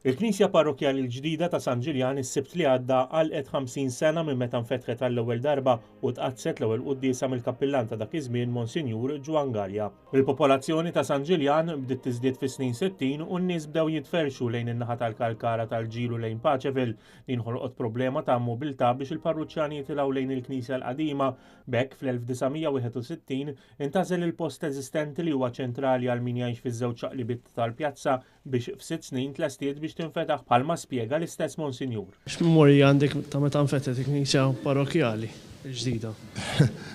Il-Knisja Parrokkjali l-ġdida ta' San Ġiljan is-Sibt li għadda għalqet 50 sena minn meta infetħet għall-ewwel darba u tqaddset l-ewwel quddiesa mill-Kappillan ta' dak iż-żmien Mons Gwann Galea. Il-popolazzjoni ta' San Ġiljan bdiet tiżdied fis-snin 60 u n-nies bdew jitferxu lejn in-naħa tal-Kalkara tal-Ġielu lejn Paċeville li nħolqot problema ta' mobilità biex il-parruċjani jitilgħu lejn il-Knisja l-qadima. B'hekk fl-1961 intażel il-post eżistenti li huwa ċentrali għal min jgħix fiż-żewġ ċaqlibiet tal-pjazza biex f'6 snin tlestiet biex tinfetaħ bħalma spjega l-istess Monsinjur. X'memorja għandek ta' meta infetħet il-Knisja Parrokkjali l-ġdida?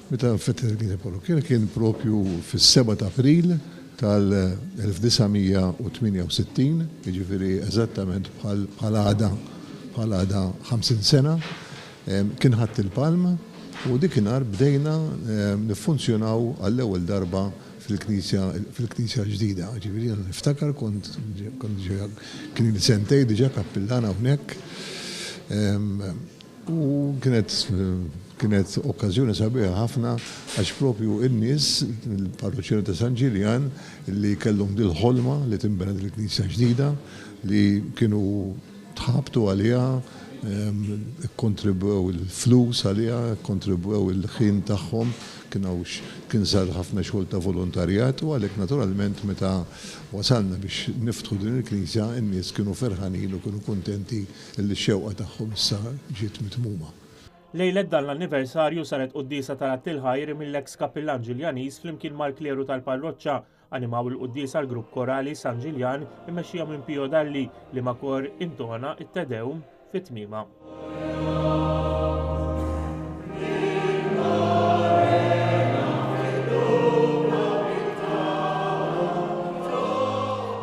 Meta infetħet il-Knisja Parrokkjali kien propju fis-7 ta' April tal-1968, jiġifieri eżattament bħal għada 50 sena, kien ħadd il-palm u dikinhar bdejna niffunzjonaw għall-ewwel darba fil-Knisja l-ġdida. Ġifieri niftakar kont kien il-sentej diġà kappillan hawnhekk u kienet okkażjoni sabiħa ħafna għax propju in-nies il-parroċjani ta' San Ġiljan li kellhom dil-ħolma li tinbena il-Knisja ġdida li kienu tħabtu għaliha, kontribwew il-flus għaliha, kontribwew il-ħin tagħhom, kien sar ħafna xogħol ta' volontarjat u għalhekk naturalment meta wasalna biex niftħu din il-Knisja in-nies kienu ferħanin u kienu kuntenti li x-xewqa tagħhom issa ġiet mitmuma. Lejlet dan l-anniversarju saret quddiesa tal-ħajr mill-eks Kappillan Ġiljaniż flimkien mal-kleru tal-parroċċa animaw il-quddiesa l-grupp korali San Ġiljan immexxija minn Pio Dalli li ma' kor intona it-Tedeum fit-tmiema.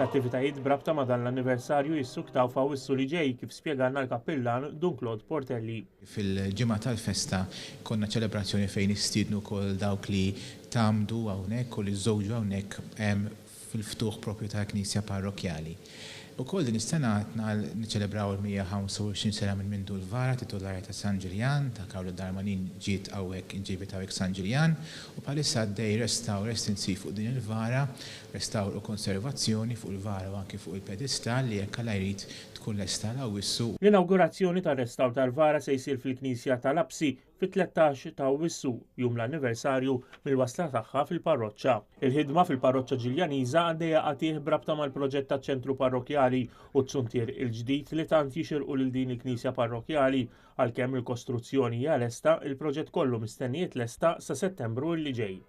L-attivitajiet brabta ma' dan l-anniversarju jissuktaw f'Awwissu li ġej kif spjegalna l-Kappillan Dun Claude Portelli. Fil-ġimgħa tal-festa konna ċelebrazzjoni fejn istiednu wkoll dawk li tagħmdu hawnhekk u li żżewġu hawnhekk fil-ftuħ proprju tal-Knisja Parrokkjali. Ukoll din is-sena niċċelebraw il-125 sena minn mindu l-vara titolari ta' San Ġiljan, ta' Karlu Darmanin ġiet hawnhekk inġibet hawnhekk San Ġiljan u bħalissa għaddej restawr estensiv fuq din il-vara, restawr u konservazzjoni fuq il-vara u anke fuq il-pedestal li jekk alla jrid tkun lesta l-Awwissu. L-inawgurazzjoni tar-restawr tal-vara se jsir fil-Knisja tal-Absi fit-13 ta' Awwissu jum l-anniversarju mill-wasla tagħha fil-parroċċa. Il-ħidma fil-parroċċa Ġiljaniża għaddejja qatih brabta mal-proġett taċ-ċentru parrokkjali u t-suntier il-ġdid li tant jixirqu lil din il-Knisja Parrokkjali għalkemm il-kostruzzjoni hija lesta, il-proġett kollu mistennijiet lesta sa Settembru li ġej.